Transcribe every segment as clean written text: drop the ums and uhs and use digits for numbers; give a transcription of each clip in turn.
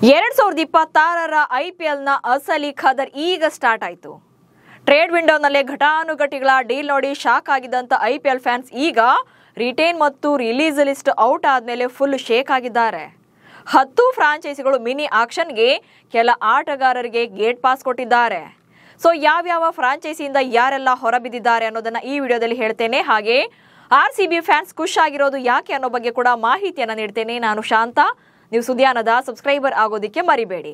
2026ರ ಐಪಿಎಲ್ನ ಅಸಲಿ ಖದರ್ ಈಗ ಸ್ಟಾರ್ಟ್ ಆಯಿತು. ಟ್ರೇಡ್ ವಿಂಡೋನಲ್ಲೇ ಘಟಾನುಘಟಿಗಳ ಡೀಲ್ ನೋಡಿ ಶಾಕ್ ಆಗಿದ್ದಂಥ ಐಪಿಎಲ್ ಫ್ಯಾನ್ಸ್ ಈಗ ರಿಟೇನ್ ಮತ್ತು ರಿಲೀಸ್ ಲಿಸ್ಟ್ ಔಟ್ ಆದಮೇಲೆ ಫುಲ್ ಶೇಕ್ ಆಗಿದ್ದಾರೆ. 10 ಫ್ರಾಂಚೈಸಿಗಳು ಮಿನಿ ಆಕ್ಷನ್ಗೆ ಕೆಲ ಆಟಗಾರರಿಗೆ ಗೇಟ್ ಪಾಸ್ ಕೊಟ್ಟಿದ್ದಾರೆ. ಸೊ ಯಾವ್ಯಾವ ಫ್ರಾಂಚೈಸಿಯಿಂದ ಯಾರೆಲ್ಲ ಹೊರಬಿದ್ದಿದ್ದಾರೆ ಅನ್ನೋದನ್ನ ಈ ವಿಡಿಯೋದಲ್ಲಿ ಹೇಳ್ತೇನೆ. ಹಾಗೆ RCB ಫ್ಯಾನ್ಸ್ ಖುಷ್ ಆಗಿರೋದು ಯಾಕೆ ಅನ್ನೋ ಬಗ್ಗೆ ಕೂಡ ಮಾಹಿತಿಯನ್ನು ನೀಡ್ತೇನೆ. ನಾನು ಶಾಂತ. ನೀವು ಸುದ್ಯಾನದ ಸಬ್ಸ್ಕ್ರೈಬರ್ ಆಗೋದಕ್ಕೆ ಮರಿಬೇಡಿ.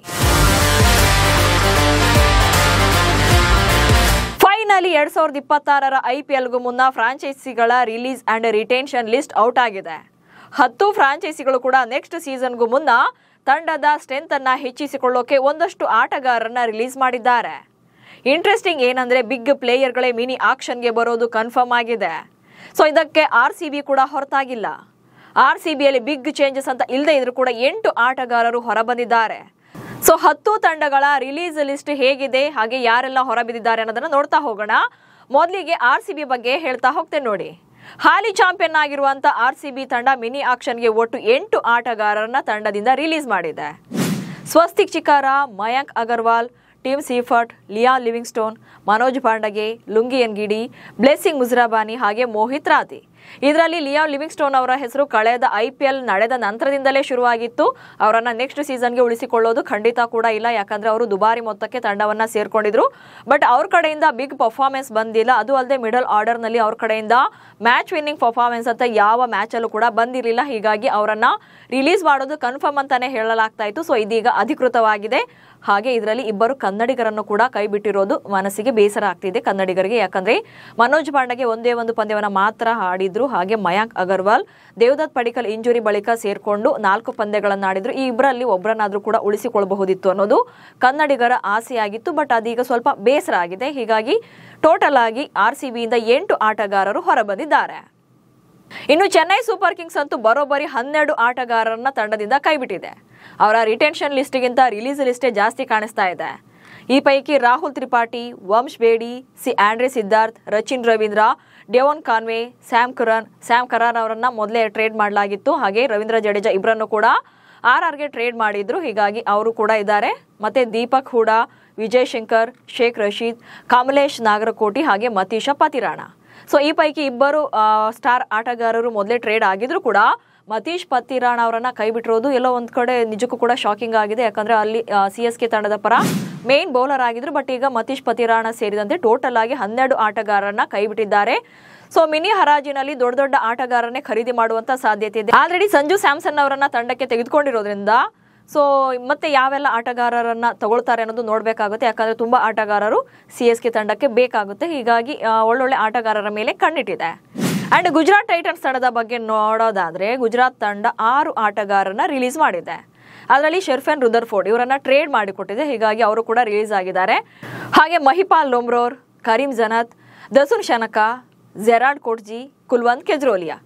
ಫೈನಲಿ 2026ರ ಐಪಿಎಲ್ಗೂ ಮುನ್ನ ಫ್ರಾಂಚೈಸಿಗಳ release and retention list out ಆಗಿದೆ. 10 ಫ್ರಾಂಚೈಸಿಗಳು ಕೂಡ ನೆಕ್ಸ್ಟ್ ಸೀಸನ್ಗೂ ಮುನ್ನ ತಂಡದ ಸ್ಟ್ರೆಂತ್ ಅನ್ನ ಹೆಚ್ಚಿಸಿಕೊಳ್ಳೋಕೆ ಒಂದಷ್ಟು ಆಟಗಾರರನ್ನ ರಿಲೀಸ್ ಮಾಡಿದ್ದಾರೆ. ಇಂಟ್ರೆಸ್ಟಿಂಗ್ ಏನಂದ್ರೆ ಬಿಗ್ ಪ್ಲೇಯರ್ಗಳೇ ಮಿನಿ ಆಕ್ಷನ್ಗೆ ಬರೋದು ಕನ್ಫರ್ಮ್ ಆಗಿದೆ. ಸೊ ಇದಕ್ಕೆ RCB ಕೂಡ ಹೊರತಾಗಿಲ್ಲ. RCBಯಲ್ಲಿ ಬಿಗ್ ಚೇಂಜಸ್ ಅಂತ ಇಲ್ಲದೆ ಇದ್ರೂ ಕೂಡ 8 ಆಟಗಾರರು ಹೊರಬಂದಿದ್ದಾರೆ. ಸೊ 10 ತಂಡಗಳ ರಿಲೀಸ್ ಲಿಸ್ಟ್ ಹೇಗಿದೆ, ಹಾಗೆ ಯಾರೆಲ್ಲ ಹೊರಬಿದ್ದಿದ್ದಾರೆ ಅನ್ನೋದನ್ನ ನೋಡ್ತಾ ಹೋಗೋಣ. ಮೊದಲಿಗೆ RCB ಬಗ್ಗೆ ಹೇಳ್ತಾ ಹೋಗ್ತೇನೆ ನೋಡಿ. ಹಾಲಿ ಚಾಂಪಿಯನ್ ಆಗಿರುವಂತ RCB ತಂಡ ಮಿನಿ ಆಕ್ಷನ್ಗೆ ಒಟ್ಟು 8 ಆಟಗಾರರನ್ನ ತಂಡದಿಂದ ರಿಲೀಸ್ ಮಾಡಿದೆ. Swastik Chikara, Mayank Agarwal, Tim Seifert, Liam Livingstone, Manoj Bhandage, Lungi Ngidi, Blessing Muzarabani ಹಾಗೆ ಮೋಹಿತ್ ರಾತಿ. ಇದರಲ್ಲಿ ಲಿಯಾನ್ ಲಿವಿಂಗ್ಸ್ಟೋನ್ ಅವರ ಹೆಸರು ಕಳೆದ IPL ನಡೆದ ನಂತರದಿಂದಲೇ ಶುರುವಾಗಿತ್ತು. ಅವರನ್ನ ನೆಕ್ಸ್ಟ್ ಸೀಸನ್ಗೆ ಉಳಿಸಿಕೊಳ್ಳೋದು ಖಂಡಿತ ಕೂಡ ಇಲ್ಲ, ಯಾಕಂದ್ರೆ ಅವರು ದುಬಾರಿ ಮೊತ್ತಕ್ಕೆ ತಂಡವನ್ನ ಸೇರ್ಕೊಂಡಿದ್ರು. ಬಟ್ ಅವ್ರ ಕಡೆಯಿಂದ ಬಿಗ್ ಪರ್ಫಾರ್ಮೆನ್ಸ್ ಬಂದಿಲ್ಲ. ಅದು ಅಲ್ಲದೆ ಮಿಡಲ್ ಆರ್ಡರ್ ನಲ್ಲಿ ಅವ್ರ ಕಡೆಯಿಂದ ಮ್ಯಾಚ್ ವಿನ್ನಿಂಗ್ ಪರ್ಫಾರ್ಮೆನ್ಸ್ ಅಂತ ಯಾವ ಮ್ಯಾಚ್ ಅಲ್ಲೂ ಕೂಡ ಬಂದಿರಲಿಲ್ಲ. ಹೀಗಾಗಿ ಅವರನ್ನ ರಿಲೀಸ್ ಮಾಡೋದು ಕನ್ಫರ್ಮ್ ಅಂತಾನೆ ಹೇಳಲಾಗ್ತಾ ಇತ್ತು. ಸೊ ಇದೀಗ ಅಧಿಕೃತವಾಗಿದೆ. ಹಾಗೆ ಇದರಲ್ಲಿ 2 ಕನ್ನಡಿಗರನ್ನು ಕೂಡ ಕೈ ಬಿಟ್ಟಿರೋದು ಮನಸ್ಸಿಗೆ ಬೇಸರ ಆಗ್ತಿದೆ ಕನ್ನಡಿಗರಿಗೆ. ಯಾಕಂದ್ರೆ ಮನೋಜ್ ಪಾಂಡಗೆ ಒಂದೇ ಒಂದು ಪಂದ್ಯವನ್ನ ಮಾತ್ರ ಆಡಿದ್ರು. ಹಾಗೆ ಮಯಾಂಕ್ ಅಗರ್ವಾಲ್ ದೇವದತ್ ಪಡಿಕಲ್ ಇಂಜುರಿ ಬಳಿಕ ಸೇರ್ಕೊಂಡು 4 ಪಂದ್ಯಗಳನ್ನ ಆಡಿದ್ರು. ಈ ಇಬ್ಬರಲ್ಲಿ ಒಬ್ಬರನ್ನಾದ್ರೂ ಕೂಡ ಉಳಿಸಿಕೊಳ್ಳಬಹುದಿತ್ತು ಅನ್ನೋದು ಕನ್ನಡಿಗರ ಆಸೆಯಾಗಿತ್ತು. ಬಟ್ ಅದೀಗ ಸ್ವಲ್ಪ ಬೇಸರ ಆಗಿದೆ. ಹೀಗಾಗಿ ಟೋಟಲ್ ಆಗಿ RCB ಇಂದ 8 ಆಟಗಾರರು ಹೊರಬಂದಿದ್ದಾರೆ. ಇನ್ನು ಚೆನ್ನೈ ಸೂಪರ್ ಕಿಂಗ್ಸ್ ಅಂತೂ ಬರೋಬ್ಬರಿ 12 ಆಟಗಾರರನ್ನ ತಂಡದಿಂದ ಕೈಬಿಟ್ಟಿದೆ. ಅವರ ರಿಟೆನ್ಷನ್ ಲಿಸ್ಟ್ಗಿಂತ ರಿಲೀಸ್ ಲಿಸ್ಟೇ ಜಾಸ್ತಿ ಕಾಣಿಸ್ತಾ ಇದೆ. ಈ ಪೈಕಿ Rahul Tripathi, Vansh Bedi, Andre Siddharth, Rachin Ravindra, Devon Conway, Sam Curran ಅವರನ್ನ ಮೊದಲೇ ಟ್ರೇಡ್ ಮಾಡಲಾಗಿತ್ತು. ಹಾಗೆ ರವೀಂದ್ರ ಜಡೇಜಾ ಇಬ್ಬರನ್ನು ಕೂಡ RRಗೆ ಟ್ರೇಡ್ ಮಾಡಿದ್ರು. ಹೀಗಾಗಿ ಅವರು ಕೂಡ ಇದ್ದಾರೆ. ಮತ್ತೆ ದೀಪಕ್ ಹೂಡಾ, ವಿಜಯ್ ಶಂಕರ್, ಶೇಖ್ ರಶೀದ್, ಕಮಲೇಶ್ ನಾಗರಕೋಟಿ ಹಾಗೆ ಮತೀಶಾ ಪತಿರಾಣ. ಸೊ ಈ ಪೈಕಿ 2 ಸ್ಟಾರ್ ಆಟಗಾರರು ಮೊದಲೇ ಟ್ರೇಡ್ ಆಗಿದ್ರು ಕೂಡ ಮತೀಶ್ ಪತಿರಾಣ ಅವರನ್ನ ಕೈ ಬಿಟ್ಟಿರೋದು ಎಲ್ಲೋ ಒಂದ್ ಕಡೆ ನಿಜಕ್ಕೂ ಕೂಡ ಶಾಕಿಂಗ್ ಆಗಿದೆ. ಯಾಕಂದ್ರೆ ಅಲ್ಲಿ CSK ತಂಡದ ಪರ ಮೇನ್ ಬೌಲರ್ ಆಗಿದ್ರು. ಬಟ್ ಈಗ ಮತೀಶ್ ಪತಿರಾಣ ಸೇರಿದಂತೆ ಟೋಟಲ್ ಆಗಿ 12 ಆಟಗಾರರನ್ನ ಕೈ ಬಿಟ್ಟಿದ್ದಾರೆ. ಸೊ ಮಿನಿ ಹರಾಜಿನಲ್ಲಿ ದೊಡ್ಡ ಆಟಗಾರನ್ನೇ ಖರೀದಿ ಮಾಡುವಂತ ಸಾಧ್ಯತೆ ಇದೆ. ಆಲ್ರೆಡಿ ಸಂಜು ಸ್ಯಾಮ್ಸನ್ ಅವರನ್ನ ತಂಡಕ್ಕೆ ತೆಗೆದುಕೊಂಡಿರೋದ್ರಿಂದ ಸೊ ಮತ್ತೆ ಯಾವೆಲ್ಲ ಆಟಗಾರರನ್ನ ತಗೊಳ್ತಾರೆ ಅನ್ನೋದು ನೋಡ್ಬೇಕಾಗುತ್ತೆ. ಯಾಕಂದ್ರೆ ತುಂಬಾ ಆಟಗಾರರು CSK ತಂಡಕ್ಕೆ ಬೇಕಾಗುತ್ತೆ. ಹೀಗಾಗಿ ಒಳ್ಳೊಳ್ಳೆ ಆಟಗಾರರ ಮೇಲೆ ಕಣ್ಣಿಟ್ಟಿದೆ. ಅಂಡ್ ಗುಜರಾತ್ ಟೈಟನ್ಸ್ ತಂಡದ ಬಗ್ಗೆ ನೋಡೋದಾದ್ರೆ ಗುಜರಾತ್ ತಂಡ 6 ಆಟಗಾರರನ್ನ ರಿಲೀಸ್ ಮಾಡಿದೆ. ಅದರಲ್ಲಿ ಶೆರ್ಫೆನ್ ರುದರ್ಫೋರ್ಡ್ ಇವರನ್ನ ಟ್ರೇಡ್ ಮಾಡಿಕೊಟ್ಟಿದೆ. ಹೀಗಾಗಿ ಅವರು ಕೂಡ ರಿಲೀಸ್ ಆಗಿದ್ದಾರೆ. ಹಾಗೆ ಮಹಿಪಾಲ್ ಲೋಮ್ರೋರ್, ಕರೀಂ ಜನತ್, ದಸುನ್ ಶನಕಾ, ಜೆರಾಡ್ ಕೋಟ್ಜಿ, ಕುಲ್ವಂತ್ ಕೆಜ್ರೋಲಿಯಾ.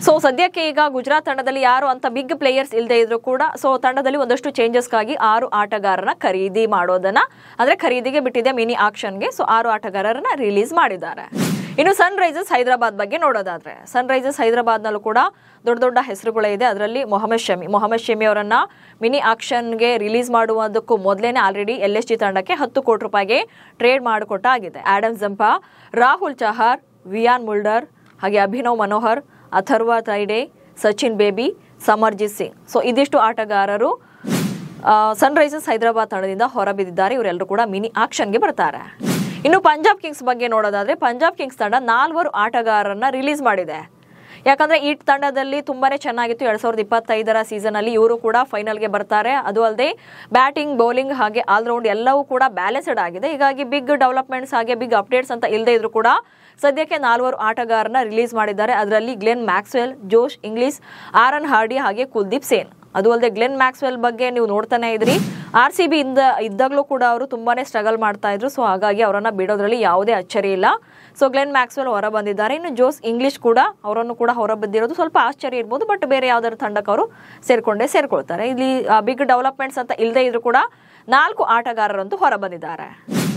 ಸೊ ಸದ್ಯಕ್ಕೆ ಈಗ ಗುಜರಾತ್ ತಂಡದಲ್ಲಿ ಯಾರು ಅಂತ ಬಿಗ್ ಪ್ಲೇಯರ್ಸ್ ಇಲ್ಲದೆ ಇದ್ರು ಕೂಡ ಸೊ ತಂಡದಲ್ಲಿ ಒಂದಷ್ಟು ಚೇಂಜಸ್ಗಾಗಿ 6 ಆಟಗಾರರನ್ನ ಖರೀದಿ ಮಾಡೋದನ್ನ ಅಂದ್ರೆ ಖರೀದಿಗೆ ಬಿಟ್ಟಿದೆ ಮಿನಿ ಆಕ್ಷನ್ಗೆ. ಸೊ 6 ಆಟಗಾರರನ್ನ ರಿಲೀಸ್ ಮಾಡಿದ್ದಾರೆ. ಇನ್ನು ಸನ್ ರೈಸರ್ಸ್ ಹೈದರಾಬಾದ್ ಬಗ್ಗೆ ನೋಡೋದಾದ್ರೆ ಸನ್ ರೈಸರ್ಸ್ ಹೈದರಾಬಾದ್ನಲ್ಲೂ ಕೂಡ ದೊಡ್ಡ ಹೆಸರುಗಳೇ ಇದೆ. ಅದರಲ್ಲಿ ಮೊಹಮ್ಮದ್ ಶಮಿ ಅವರನ್ನ ಮಿನಿ ಆಕ್ಷನ್ಗೆ ರಿಲೀಸ್ ಮಾಡುವುದಕ್ಕೂ ಮೊದಲೇನೆ ಆಲ್ರೆಡಿ LSG ತಂಡಕ್ಕೆ 10 ಕೋಟಿ ರೂಪಾಯಿಗೆ ಟ್ರೇಡ್ ಮಾಡಿಕೊಟ್ಟಾಗಿದೆ. Adam Zampa, Rahul Chahar, Wiaan Mulder ಹಾಗೆ ಅಭಿನವ್ ಮನೋಹರ್, ಅಥರ್ವ ತೈಡೆ, ಸಚಿನ್ ಬೇಬಿ, ಸಮರ್ಜಿತ್ ಸಿಂಗ್. ಸೊ ಇದಿಷ್ಟು ಆಟಗಾರರು ಸನ್ ರೈಸರ್ಸ್ ಹೈದರಾಬಾದ್ ತಂಡದಿಂದ ಹೊರಬಿದ್ದಿದ್ದಾರೆ. ಇವರೆಲ್ಲರೂ ಕೂಡ ಮಿನಿ ಆಕ್ಷನ್ಗೆ ಬರ್ತಾರೆ. ಇನ್ನು ಪಂಜಾಬ್ ಕಿಂಗ್ಸ್ ಬಗ್ಗೆ ನೋಡೋದಾದ್ರೆ ಪಂಜಾಬ್ ಕಿಂಗ್ಸ್ ತಂಡ 4 ಆಟಗಾರರನ್ನ ರಿಲೀಸ್ ಮಾಡಿದೆ. ಯಾಕಂದ್ರೆ ಈ ತಂಡದಲ್ಲಿ ತುಂಬಾನೇ ಚೆನ್ನಾಗಿತ್ತು 2025ರ ಸೀಸನ್ ಅಲ್ಲಿ. ಇವರು ಕೂಡ ಫೈನಲ್ಗೆ ಬರ್ತಾರೆ. ಅದು ಅಲ್ಲದೆ ಬ್ಯಾಟಿಂಗ್, ಬೌಲಿಂಗ್ ಹಾಗೆ ಆಲ್ರೌಂಡ್ ಎಲ್ಲವೂ ಕೂಡ ಬ್ಯಾಲೆನ್ಸ್ಡ್ ಆಗಿದೆ. ಹೀಗಾಗಿ ಬಿಗ್ ಡೆವಲಪ್ಮೆಂಟ್ಸ್ ಹಾಗೆ ಬಿಗ್ ಅಪ್ಡೇಟ್ಸ್ ಅಂತ ಇಲ್ಲದೆ ಇದ್ರು ಕೂಡ ಸದ್ಯಕ್ಕೆ 4 ಆಟಗಾರರನ್ನ ರಿಲೀಸ್ ಮಾಡಿದ್ದಾರೆ. ಅದರಲ್ಲಿ ಗ್ಲೆನ್ ಮ್ಯಾಕ್ಸ್ವೆಲ್, ಜೋಶ್ ಇಂಗ್ಲಿಸ್, ಆರನ್ ಹಾರ್ಡಿ ಹಾಗೆ ಕುಲ್ದೀಪ್ ಸೇನ್. ಅದು ಅಲ್ಲದೆ ಗ್ಲೆನ್ ಮ್ಯಾಕ್ಸ್ವೆಲ್ ಬಗ್ಗೆ ನೀವು ನೋಡ್ತಾನೆ ಇದ್ರಿ. RCB ಇಂದ ಇದ್ದಾಗಲೂ ಕೂಡ ಅವರು ತುಂಬಾನೇ ಸ್ಟ್ರಗಲ್ ಮಾಡ್ತಾ ಇದ್ರು. ಸೊ ಹಾಗಾಗಿ ಅವರನ್ನ ಬಿಡೋದ್ರಲ್ಲಿ ಯಾವುದೇ ಅಚ್ಚರಿ ಇಲ್ಲ. ಸೊ ಗ್ಲೆನ್ ಮ್ಯಾಕ್ಸ್ವೆಲ್ ಹೊರ ಬಂದಿದ್ದಾರೆ. ಇನ್ನು ಜೋಸ್ ಇಂಗ್ಲಿಷ್ ಕೂಡ ಅವರನ್ನು ಕೂಡ ಹೊರ ಬಂದಿರೋದು ಸ್ವಲ್ಪ ಆಶ್ಚರ್ಯ ಇರ್ಬೋದು. ಬಟ್ ಬೇರೆ ಯಾವ್ದಾದ್ರು ತಂಡಕ್ಕೆ ಅವರು ಸೇರ್ಕೊಳ್ತಾರೆ. ಇಲ್ಲಿ ಬಿಗ್ ಡೆವಲಪ್ಮೆಂಟ್ಸ್ ಅಂತ ಇಲ್ಲದೆ ಇದ್ರು ಕೂಡ 4 ಆಟಗಾರರಂತೂ ಹೊರ ಬಂದಿದ್ದಾರೆ.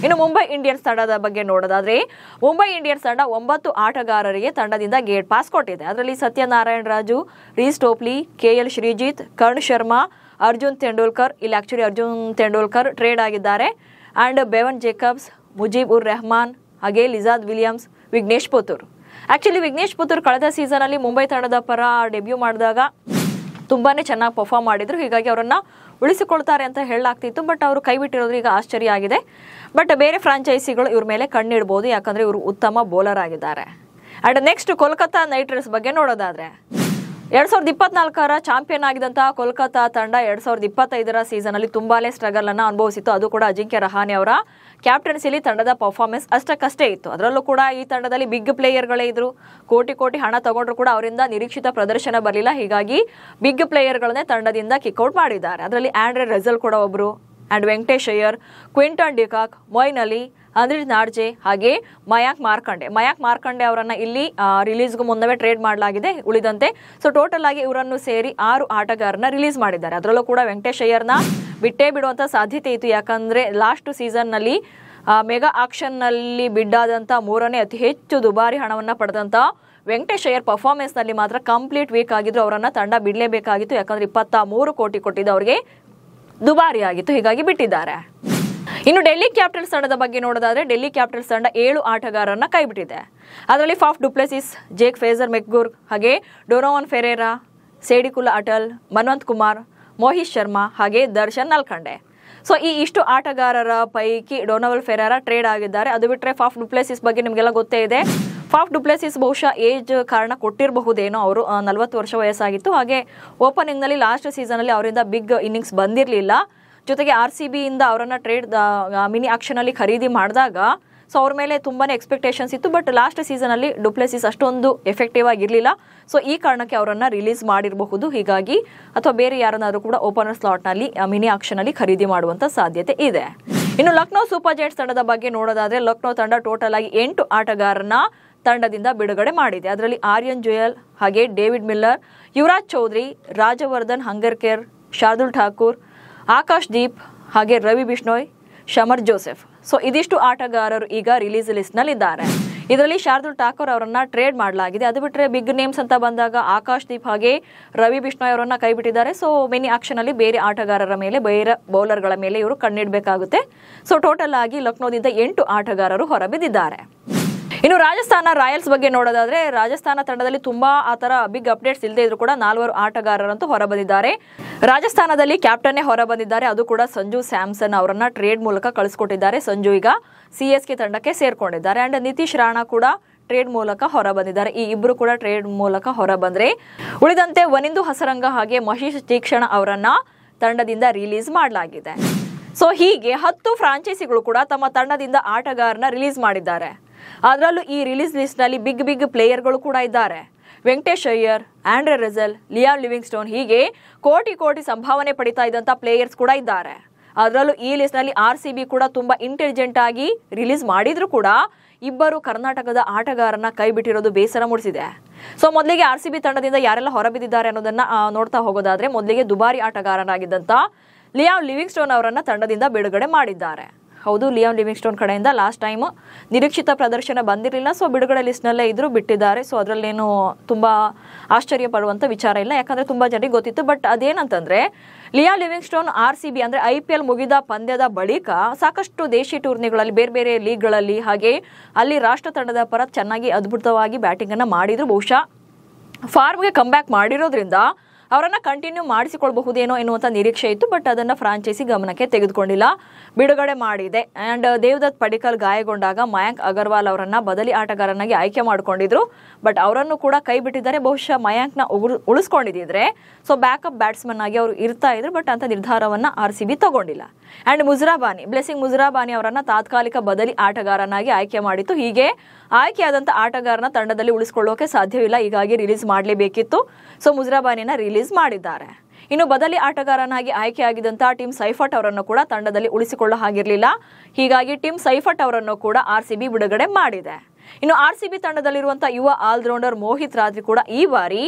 ಇನ್ನು ಮುಂಬೈ ಇಂಡಿಯನ್ಸ್ ತಂಡದ ಬಗ್ಗೆ ನೋಡೋದಾದ್ರೆ ಮುಂಬೈ ಇಂಡಿಯನ್ಸ್ ತಂಡ 9 ಆಟಗಾರರಿಗೆ ತಂಡದಿಂದ ಗೇಟ್ ಪಾಸ್ ಕೊಟ್ಟಿದೆ. ಅದರಲ್ಲಿ ಸತ್ಯನಾರಾಯಣ ರಾಜು, ರೀಸ್ ಟೋಪ್ಲಿ, KL ಶ್ರೀಜಿತ್, ಕರ್ಣ್ ಶರ್ಮಾ, ಅರ್ಜುನ್ ತೆಂಡೂಲ್ಕರ್, ಇಲ್ಲಿ ಆಕ್ಚುಲಿ ಅರ್ಜುನ್ ತೆಂಡೂಲ್ಕರ್ ಟ್ರೇಡ್ ಆಗಿದ್ದಾರೆ. ಆ್ಯಂಡ್ ಬೆವನ್ ಜೇಕಬ್ಸ್, ಮುಜೀಬ್ ಉರ್ ರೆಹಮಾನ್, ಹಾಗೆ ಲಿಜಾದ್ ವಿಲಿಯಮ್ಸ್, ವಿಘ್ನೇಶ್ ಪುತ್ತೂರ್. ಆಕ್ಚುಲಿ ವಿಘ್ನೇಶ್ ಪುತ್ತೂರ್ ಕಳೆದ ಸೀಸನಲ್ಲಿ ಮುಂಬೈ ತಂಡದ ಪರ ಡೆಬ್ಯೂ ಮಾಡಿದಾಗ ತುಂಬಾನೇ ಚೆನ್ನಾಗಿ ಪರ್ಫಾರ್ಮ್ ಮಾಡಿದ್ರು. ಹೀಗಾಗಿ ಅವರನ್ನ ಉಳಿಸಿಕೊಳ್ತಾರೆ ಅಂತ ಹೇಳಲಾಗ್ತಿತ್ತು. ಬಟ್ ಅವರು ಕೈ ಬಿಟ್ಟಿರೋದು ಈಗ ಆಶ್ಚರ್ಯ ಆಗಿದೆ. ಬಟ್ ಬೇರೆ ಫ್ರಾಂಚೈಸಿಗಳು ಇವ್ರ ಮೇಲೆ ಕಣ್ಣಿಡ್ಬೋದು, ಯಾಕಂದ್ರೆ ಇವರು ಉತ್ತಮ ಬೌಲರ್ ಆಗಿದ್ದಾರೆ. And next Kolkata night Riders ಬಗ್ಗೆ ನೋಡೋದಾದ್ರೆ 2024ರ ಚಾಂಪಿಯನ್ ಆಗಿದಂತಹ ಕೋಲ್ಕತ್ತಾ ತಂಡ 2025ರ ಸೀಸನ್ ಅಲ್ಲಿ ತುಂಬಾನೇ ಸ್ಟ್ರಗಲ್ ಅನ್ನ ಅನುಭವಿಸಿತ್ತು. ಅದು ಕೂಡ ಅಜಿಂಕ್ಯ ರಹಾನೆ ಅವರ ಕ್ಯಾಪ್ಟನ್ಸಿಲಿ ತಂಡದ ಪರ್ಫಾರ್ಮೆನ್ಸ್ ಅಷ್ಟಕ್ಕಷ್ಟೇ ಇತ್ತು. ಅದರಲ್ಲೂ ಕೂಡ ಈ ತಂಡದಲ್ಲಿ ಬಿಗ್ ಪ್ಲೇಯರ್ಗಳೇ ಇದ್ರು. ಕೋಟಿ ಹಣ ತಗೊಂಡ್ರು ಕೂಡ ಅವರಿಂದ ನಿರೀಕ್ಷಿತ ಪ್ರದರ್ಶನ ಬರಲಿಲ್ಲ. ಹೀಗಾಗಿ ಬಿಗ್ ಪ್ಲೇಯರ್ಗಳನ್ನೇ ತಂಡದಿಂದ ಕಿಕ್ಔಟ್ ಮಾಡಿದ್ದಾರೆ. ಅದರಲ್ಲಿ ಆಂಡ್ರೆ ರೆಜಲ್ ಕೂಡ ಒಬ್ರು, and Venkatesh Iyer, Quinton de Kock, Moeen Ali, Anrich Nortje, ಹಾಗೆ ಮಯಾಂಕ್ ಮಾರ್ಕಂಡೆ ಅವರನ್ನ ಇಲ್ಲಿ ರಿಲೀಸ್ಗೂ ಮುನ್ನವೇ ಟ್ರೇಡ್ ಮಾಡಲಾಗಿದೆ. ಉಳಿದಂತೆ ಸೊ ಟೋಟಲ್ ಆಗಿ ಇವರನ್ನು ಸೇರಿ 6 ಆಟಗಾರರನ್ನ ರಿಲೀಸ್ ಮಾಡಿದ್ದಾರೆ. ಅದರಲ್ಲೂ ಕೂಡ ವೆಂಕಟೇಶ್ ಅಯ್ಯರ್ನ ಬಿಟ್ಟೇ ಬಿಡುವಂತ ಸಾಧ್ಯತೆ ಇತ್ತು. ಯಾಕಂದ್ರೆ ಲಾಸ್ಟ್ ಸೀಸನ್ ನಲ್ಲಿ ಮೆಗಾ ಆಕ್ಷನ್ ನಲ್ಲಿ ಬಿಡ್ಡಾದಂತ 3ನೇ ಅತಿ ಹೆಚ್ಚು ದುಬಾರಿ ಹಣವನ್ನ ಪಡೆದಂತ ವೆಂಕಟೇಶ್ ಅಯ್ಯರ್ ಪರ್ಫಾರ್ಮೆನ್ಸ್ ನಲ್ಲಿ ಮಾತ್ರ ಕಂಪ್ಲೀಟ್ ವೀಕ್ ಆಗಿದ್ರು. ಅವರನ್ನ ತಂಡ ಬಿಡಲೇಬೇಕಾಗಿತ್ತು. ಯಾಕಂದ್ರೆ 23 ಕೋಟಿ ಕೊಟ್ಟಿದ್ದು ಅವರಿಗೆ ದುಬಾರಿ ಆಗಿತ್ತು. ಹೀಗಾಗಿ ಬಿಟ್ಟಿದ್ದಾರೆ. ಇನ್ನು ಡೆಲ್ಲಿ ಕ್ಯಾಪಿಟಲ್ಸ್ ತಂಡದ ಬಗ್ಗೆ ನೋಡೋದಾದ್ರೆ ಡೆಲ್ಲಿ ಕ್ಯಾಪಿಟಲ್ಸ್ ತಂಡ 7 ಆಟಗಾರರನ್ನ ಕೈಬಿಟ್ಟಿದೆ. ಅದರಲ್ಲಿ ಫಾಫ್ ಡುಪ್ಲೆಸಿಸ್, ಜೇಕ್ ಫೇಜರ್ ಮೆಕ್ಗುರ್, ಹಾಗೆ ಡೊನೋವನ್ ಫೆರೇರಾ, ಸೇಡಿಕುಲಾ ಅಟಲ್, ಮನ್ವಂತ್ ಕುಮಾರ್, ಮೋಹಿತ್ ಶರ್ಮಾ, ಹಾಗೆ ದರ್ಶನ್ ನಲ್ಕಂಡೆ. ಸೊ ಈ ಇಷ್ಟು ಆಟಗಾರರ ಪೈಕಿ ಡೊನೋವಲ್ ಫೆರೇರಾ ಟ್ರೇಡ್ ಆಗಿದ್ದಾರೆ. ಅದು ಬಿಟ್ಟರೆ ಫಾಫ್ ಡುಪ್ಲೆಸಿಸ್ ಬಗ್ಗೆ ನಿಮಗೆಲ್ಲ ಗೊತ್ತೇ ಇದೆ. ಫಾಫ್ ಡುಪ್ಲೆಸಿಸ್ ಬಹುಶಃ ಏಜ್ ಕಾರಣ ಕೊಟ್ಟಿರಬಹುದೇನೋ, ಅವರು 40 ವರ್ಷ ವಯಸ್ಸಾಗಿತ್ತು. ಹಾಗೆ ಓಪನಿಂಗ್ ನಲ್ಲಿ ಲಾಸ್ಟ್ ಸೀಸನ್ ಅಲ್ಲಿ ಅವರಿಂದ ಬಿಗ್ ಇನ್ನಿಂಗ್ಸ್ ಬಂದಿರಲಿಲ್ಲ. ಜೊತೆಗೆ RCB ಇಂದ ಅವರನ್ನ ಟ್ರೇಡ್ ಮಿನಿ ಆಕ್ಷನ್ ಅಲ್ಲಿ ಖರೀದಿ ಮಾಡಿದಾಗ ಸೊ ಅವ್ರ ಮೇಲೆ ತುಂಬಾನೇ ಎಕ್ಸ್ಪೆಕ್ಟೇಷನ್ಸ್ ಇತ್ತು. ಬಟ್ ಲಾಸ್ಟ್ ಸೀಸನ್ ಅಲ್ಲಿ ಡುಪ್ಲೆಸಿಸ್ ಅಷ್ಟೊಂದು ಎಫೆಕ್ಟಿವ್ ಆಗಿರಲಿಲ್ಲ. ಸೊ ಈ ಕಾರಣಕ್ಕೆ ಅವರನ್ನ ರಿಲೀಸ್ ಮಾಡಿರಬಹುದು. ಹೀಗಾಗಿ ಅಥವಾ ಬೇರೆ ಯಾರನ್ನಾದ್ರೂ ಕೂಡ ಓಪನರ್ ಸ್ಲಾಟ್ ನಲ್ಲಿ ಮಿನಿ ಆಕ್ಷನ್ ಅಲ್ಲಿ ಖರೀದಿ ಮಾಡುವಂತ ಸಾಧ್ಯತೆ ಇದೆ. ಇನ್ನು ಲಕ್ನೋ ಸೂಪರ್ ಜೈಂಟ್ಸ್ ತಂಡದ ಬಗ್ಗೆ ನೋಡೋದಾದ್ರೆ ಲಕ್ನೋ ತಂಡ ಟೋಟಲ್ ಆಗಿ 8 ಆಟಗಾರರನ್ನ ತಂಡದಿಂದ ಬಿಡುಗಡೆ ಮಾಡಿದೆ. ಅದರಲ್ಲಿ ಆರ್ಯನ್ ಜುಯಲ್, ಹಾಗೆ ಡೇವಿಡ್ ಮಿಲ್ಲರ್, ಯುವರಾಜ್ ಚೌಧರಿ, ರಾಜವರ್ಧನ್ ಹಂಗರ್ಕರ್, ಶಾರ್ದುಲ್ ಠಾಕೂರ್, ಆಕಾಶ್ ದೀಪ್, ಹಾಗೆ ರವಿ ಬಿಷ್ಣೋಯ್, ಶಮರ್ ಜೋಸೆಫ್. ಸೊ ಇದಿಷ್ಟು ಆಟಗಾರರು ಈಗ ರಿಲೀಸ್ ಲಿಸ್ಟ್ ನಲ್ಲಿ ಇದ್ದಾರೆ. ಇದರಲ್ಲಿ ಶಾರ್ದುಲ್ ಠಾಕೂರ್ ಅವರನ್ನ ಟ್ರೇಡ್ ಮಾಡಲಾಗಿದೆ. ಅದು ಬಿಟ್ಟರೆ ಬಿಗ್ ನೇಮ್ಸ್ ಅಂತ ಬಂದಾಗ ಆಕಾಶ್ ದೀಪ್ ಹಾಗೆ ರವಿ ಬಿಷ್ಣೋಯ್ ಅವರನ್ನ ಕೈಬಿಟ್ಟಿದ್ದಾರೆ. ಸೊ ಮಿನಿ ಆಕ್ಷನ್ ಅಲ್ಲಿ ಬೇರೆ ಆಟಗಾರರ ಮೇಲೆ, ಬೇರೆ ಬೌಲರ್ಗಳ ಮೇಲೆ ಇವರು ಕಣ್ಣಿಡಬೇಕಾಗುತ್ತೆ. ಸೊ ಟೋಟಲ್ ಆಗಿ ಲಕ್ನೋದಿಂದ 8 ಆಟಗಾರರು ಹೊರಬಿದ್ದಿದ್ದಾರೆ. ಇನ್ನು ರಾಜಸ್ಥಾನ ರಾಯಲ್ಸ್ ಬಗ್ಗೆ ನೋಡೋದಾದ್ರೆ ರಾಜಸ್ಥಾನ ತಂಡದಲ್ಲಿ ತುಂಬಾ ಆತರ ಬಿಗ್ ಅಪ್ಡೇಟ್ಸ್ ಇಲ್ಲದೆ ಇದ್ರು ಕೂಡ 4 ಆಟಗಾರರಂತೂ ಹೊರಬಂದಿದ್ದಾರೆ. ರಾಜಸ್ಥಾನದಲ್ಲಿ ಕ್ಯಾಪ್ಟನ್ನೇ ಹೊರಬಂದಿದ್ದಾರೆ. ಅದು ಕೂಡ ಸಂಜು ಸ್ಯಾಮ್ಸನ್ ಅವರನ್ನ ಟ್ರೇಡ್ ಮೂಲಕ ಕಳಿಸ್ಕೊಟ್ಟಿದ್ದಾರೆ. ಸಂಜು ಈಗ CSK ತಂಡಕ್ಕೆ ಸೇರ್ಕೊಂಡಿದ್ದಾರೆ. ಅಂಡ್ ನಿತೀಶ್ ರಾಣಾ ಕೂಡ ಟ್ರೇಡ್ ಮೂಲಕ ಹೊರಬಂದಿದ್ದಾರೆ. ಈ ಇಬ್ರು ಕೂಡ ಟ್ರೇಡ್ ಮೂಲಕ ಹೊರಬಂದ್ರೆ ಉಳಿದಂತೆ ವನಿಂದು ಹಸರಂಗ ಹಾಗೆ ಮಹೇಶ್ ತೀಕ್ಷಣ ಅವರನ್ನ ತಂಡದಿಂದ ರಿಲೀಸ್ ಮಾಡಲಾಗಿದೆ. ಸೊ ಹೀಗೆ 10 ಫ್ರಾಂಚೈಸಿಗಳು ಕೂಡ ತಮ್ಮ ತಂಡದಿಂದ ಆಟಗಾರನ ರಿಲೀಸ್ ಮಾಡಿದ್ದಾರೆ. ಅದರಲ್ಲೂ ಈ ರಿಲೀಸ್ ಲಿಸ್ಟ್ ನಲ್ಲಿ ಬಿಗ್ ಪ್ಲೇಯರ್ಗಳು ಕೂಡ ಇದ್ದಾರೆ. Venkatesh Iyer, Andre Russell, Liam Livingstone, ಹೀಗೆ ಕೋಟಿ ಸಂಭಾವನೆ ಪಡಿತಾ ಇದ್ದಂತ ಪ್ಲೇಯರ್ಸ್ ಕೂಡ ಇದ್ದಾರೆ. ಅದರಲ್ಲೂ ಈ ಲಿಸ್ಟ್ ನಲ್ಲಿ RCB ಕೂಡ ತುಂಬಾ ಇಂಟೆಲಿಜೆಂಟ್ ಆಗಿ ರಿಲೀಸ್ ಮಾಡಿದ್ರು ಕೂಡ ಇಬ್ಬರು ಕರ್ನಾಟಕದ ಆಟಗಾರನ ಕೈ ಬಿಟ್ಟಿರೋದು ಬೇಸರ ಮೂಡಿಸಿದೆ. ಸೊ ಮೊದಲಿಗೆ RCB ತಂಡದಿಂದ ಯಾರೆಲ್ಲ ಹೊರಬಿದ್ದಿದ್ದಾರೆ ಅನ್ನೋದನ್ನ ನೋಡ್ತಾ ಹೋಗೋದಾದ್ರೆ ಮೊದಲಿಗೆ ದುಬಾರಿ ಆಟಗಾರನಾಗಿದ್ದಂತ ಲಿಯಾಮ್ ಲಿವಿಂಗ್ಸ್ಟೋನ್ ಅವರನ್ನ ತಂಡದಿಂದ ಬಿಡುಗಡೆ ಮಾಡಿದ್ದಾರೆ. ಹೌದು, ಲಿಯಾಮ್ ಲಿವಿಂಗ್ಸ್ಟೋನ್ ಕಡೆಯಿಂದ ಲಾಸ್ಟ್ ಟೈಮ್ ನಿರೀಕ್ಷಿತ ಪ್ರದರ್ಶನ ಬಂದಿರಲಿಲ್ಲ. ಸೊ ಬಿಡುಗಡೆ ಲಿಸ್ಟ್ನಲ್ಲೇ ಇದ್ರು, ಬಿಟ್ಟಿದ್ದಾರೆ. ಸೊ ಅದರಲ್ಲೇನು ತುಂಬಾ ಆಶ್ಚರ್ಯ ಪಡುವಂತ ವಿಚಾರ ಇಲ್ಲ, ಯಾಕಂದ್ರೆ ತುಂಬಾ ಜನರಿಗೆ ಗೊತ್ತಿತ್ತು. ಬಟ್ ಅದೇನಂತಂದ್ರೆ ಲಿಯಾಮ್ ಲಿವಿಂಗ್ಸ್ಟೋನ್ RCB ಅಂದ್ರೆ IPL ಮುಗಿದ ಪಂದ್ಯದ ಬಳಿಕ ಸಾಕಷ್ಟು ದೇಶಿ ಟೂರ್ನಿಗಳಲ್ಲಿ, ಬೇರೆ ಲೀಗ್ಗಳಲ್ಲಿ, ಹಾಗೆ ಅಲ್ಲಿ ರಾಷ್ಟ್ರ ತಂಡದ ಪರ ಚೆನ್ನಾಗಿ ಅದ್ಭುತವಾಗಿ ಬ್ಯಾಟಿಂಗ್ ಅನ್ನ ಮಾಡಿದ್ರು. ಬಹುಶಃ ಫಾರ್ಮ್ಗೆ ಕಮ್ ಬ್ಯಾಕ್ ಮಾಡಿರೋದ್ರಿಂದ ಅವರನ್ನ ಕಂಟಿನ್ಯೂ ಮಾಡಿಸಿಕೊಳ್ಳಬಹುದೇನೋ ಎನ್ನುವಂತ ನಿರೀಕ್ಷೆ ಇತ್ತು. ಬಟ್ ಅದನ್ನ ಫ್ರಾಂಚೈಸಿ ಗಮನಕ್ಕೆ ತೆಗೆದುಕೊಂಡಿಲ್ಲ, ಬಿಡುಗಡೆ ಮಾಡಿದೆ. ಅಂಡ್ ದೇವದತ್ ಪಡಿಕಲ್ ಗಾಯಗೊಂಡಾಗ ಮಯಾಂಕ್ ಅಗರ್ವಾಲ್ ಅವರನ್ನ ಬದಲಿ ಆಟಗಾರನಾಗಿ ಆಯ್ಕೆ ಮಾಡಿಕೊಂಡಿದ್ರು. ಬಟ್ ಅವರನ್ನು ಕೂಡ ಕೈ ಬಿಟ್ಟಿದ್ದಾರೆ. ಬಹುಶಃ ಮಯಾಂಕ್ನ ಉಳಿಸ್ಕೊಂಡಿದ್ರೆ ಸೊ ಬ್ಯಾಕಪ್ ಬ್ಯಾಟ್ಸ್ಮನ್ ಆಗಿ ಅವರು ಇರ್ತಾ ಇದ್ರು. ಬಟ್ ಅಂತ ನಿರ್ಧಾರವನ್ನ RCB ತಗೊಂಡಿಲ್ಲ. ಅಂಡ್ ಬ್ಲೆಸಿಂಗ್ ಮುಜರಾಬಾನಿ ಅವರನ್ನ ತಾತ್ಕಾಲಿಕ ಬದಲಿ ಆಟಗಾರನಾಗಿ ಆಯ್ಕೆ ಮಾಡಿತ್ತು. ಹೀಗೆ ಆಯ್ಕೆಯಾದಂತ ಆಟಗಾರನ ತಂಡದಲ್ಲಿ ಉಳಿಸಿಕೊಳ್ಳೋಕೆ ಸಾಧ್ಯವಿಲ್ಲ, ಹೀಗಾಗಿ ರಿಲೀಸ್ ಮಾಡಲೇಬೇಕಿತ್ತು. ಸೊ ಮುಜರಾಬಾನಿನ ರಿಲೀಸ್ ಮಾಡಿದ್ದಾರೆ. ಇನ್ನು ಬದಲಿ ಆಟಗಾರನಾಗಿ ಆಯ್ಕೆಯಾಗಿದ್ದಂತಹ ಟಿಮ್ ಸೈಫಟ್ ಅವರನ್ನು ಕೂಡ ತಂಡದಲ್ಲಿ ಉಳಿಸಿಕೊಳ್ಳೋ ಹಾಗಿರಲಿಲ್ಲ. ಹೀಗಾಗಿ ಟಿಮ್ ಸೈಫಟ್ ಅವರನ್ನು ಕೂಡ RCB ಬಿಡುಗಡೆ ಮಾಡಿದೆ. ಇನ್ನು RCB ತಂಡದಲ್ಲಿರುವಂತಹ ಯುವ ಆಲ್ರೌಂಡರ್ ಮೋಹಿತ್ ರಾತ್ರಿ ಕೂಡ ಈ ಬಾರಿ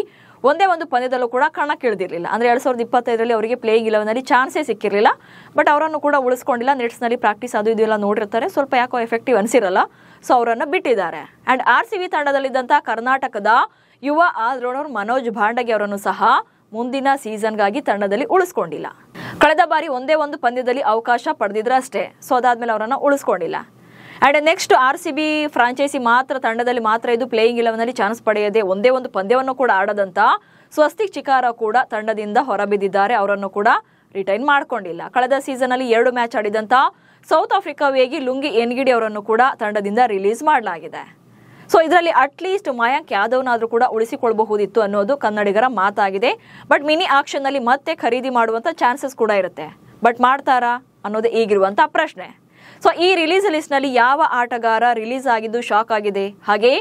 ಒಂದೇ ಒಂದು ಪಂದ್ಯದಲ್ಲೂ ಕೂಡ ಕಣಕ್ಕಿಳಿದಿರಲಿಲ್ಲ. ಅಂದ್ರೆ 2025ರಲ್ಲಿ ಅವರಿಗೆ ಪ್ಲೇಯಿಂಗ್ 11 ನಲ್ಲಿ ಚಾನ್ಸೇ ಸಿಕ್ಕಿರಲಿಲ್ಲ. ಬಟ್ ಅವರನ್ನು ಕೂಡ ಉಳಿಸ್ಕೊಂಡಿಲ್ಲ. ನೆಟ್ಸ್ ನಲ್ಲಿ ಪ್ರಾಕ್ಟೀಸ್ ಅದು ಇದೆಲ್ಲ ನೋಡಿರ್ತಾರೆ, ಸ್ವಲ್ಪ ಯಾಕೋ ಎಫೆಕ್ಟಿವ್ ಅನ್ಸಿರಲ್ಲ. ಸೊ ಅವರನ್ನು ಬಿಟ್ಟಿದ್ದಾರೆ. ಅಂಡ್ RCB ತಂಡದಲ್ಲಿದ್ದಂತಹ ಕರ್ನಾಟಕದ ಯುವ ಆಲ್ರೌಂಡರ್ ಮನೋಜ್ ಭಾಂಡಗಿ ಅವರನ್ನು ಸಹ ಮುಂದಿನ ಸೀಸನ್ಗಾಗಿ ತಂಡದಲ್ಲಿ ಉಳಿಸ್ಕೊಂಡಿಲ್ಲ. ಕಳೆದ ಬಾರಿ ಒಂದೇ ಒಂದು ಪಂದ್ಯದಲ್ಲಿ ಅವಕಾಶ ಪಡೆದಿದ್ರಷ್ಟೇ. ಸೊ ಅದಾದ್ಮೇಲೆ ಅವರನ್ನು ಉಳಿಸ್ಕೊಂಡಿಲ್ಲ. ಅಂಡ್ ನೆಕ್ಸ್ಟ್ RCB ಫ್ರಾಂಚೈಸಿ ಮಾತ್ರ ತಂಡದಲ್ಲಿ ಮಾತ್ರ ಇದು ಪ್ಲೇಯಿಂಗ್ 11ನಲ್ಲಿ ಚಾನ್ಸ್ ಪಡೆಯದೆ ಒಂದೇ ಒಂದು ಪಂದ್ಯವನ್ನು ಕೂಡ ಆಡದಂತ ಸ್ವಸ್ತಿಕ್ ಚಿಕಾರ ಕೂಡ ತಂಡದಿಂದ ಹೊರಬಿದ್ದಿದ್ದಾರೆ. ಅವರನ್ನು ಕೂಡ ರಿಟೈನ್ ಮಾಡ್ಕೊಂಡಿಲ್ಲ. ಕಳೆದ ಸೀಸನ್ ಅಲ್ಲಿ 2 ಮ್ಯಾಚ್ ಆಡಿದಂತ ಸೌತ್ ಆಫ್ರಿಕಾ ವೇಗಿ ಲುಂಗಿ ಎನ್ಗಿಡಿ ಅವರನ್ನು ಕೂಡ ತಂಡದಿಂದ ರಿಲೀಸ್ ಮಾಡಲಾಗಿದೆ. ಸೊ ಇದರಲ್ಲಿ ಅಟ್ಲೀಸ್ಟ್ ಮಯಾಂಕ್ ಯಾದವ್ನಾದ್ರೂ ಕೂಡ ಉಳಿಸಿಕೊಳ್ಳಬಹುದಿತ್ತು ಅನ್ನೋದು ಕನ್ನಡಿಗರ ಮಾತಾಗಿದೆ. ಬಟ್ ಮಿನಿ ಆಕ್ಷನ್ ನಲ್ಲಿ ಮತ್ತೆ ಖರೀದಿ ಮಾಡುವಂತ ಚಾನ್ಸಸ್ ಕೂಡ ಇರುತ್ತೆ. ಬಟ್ ಮಾಡ್ತಾರಾ ಅನ್ನೋದೇ ಈಗಿರುವಂತ ಪ್ರಶ್ನೆ. ಸೊ ಈ ರಿಲೀಸ್ ಲಿಸ್ಟ್ ನಲ್ಲಿ ಯಾವ ಆಟಗಾರ ರಿಲೀಸ್ ಆಗಿದ್ದು ಶಾಕ್ ಆಗಿದೆ, ಹಾಗೆ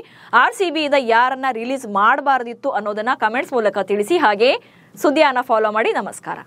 RCB ಇಂದ ಯಾರನ್ನ ರಿಲೀಸ್ ಮಾಡಬಾರದಿತ್ತು ಅನ್ನೋದನ್ನ ಕಮೆಂಟ್ಸ್ ಮೂಲಕ ತಿಳಿಸಿ. ಹಾಗೆ ಸುದ್ದಿಯನ್ನ ಫಾಲೋ ಮಾಡಿ. ನಮಸ್ಕಾರ.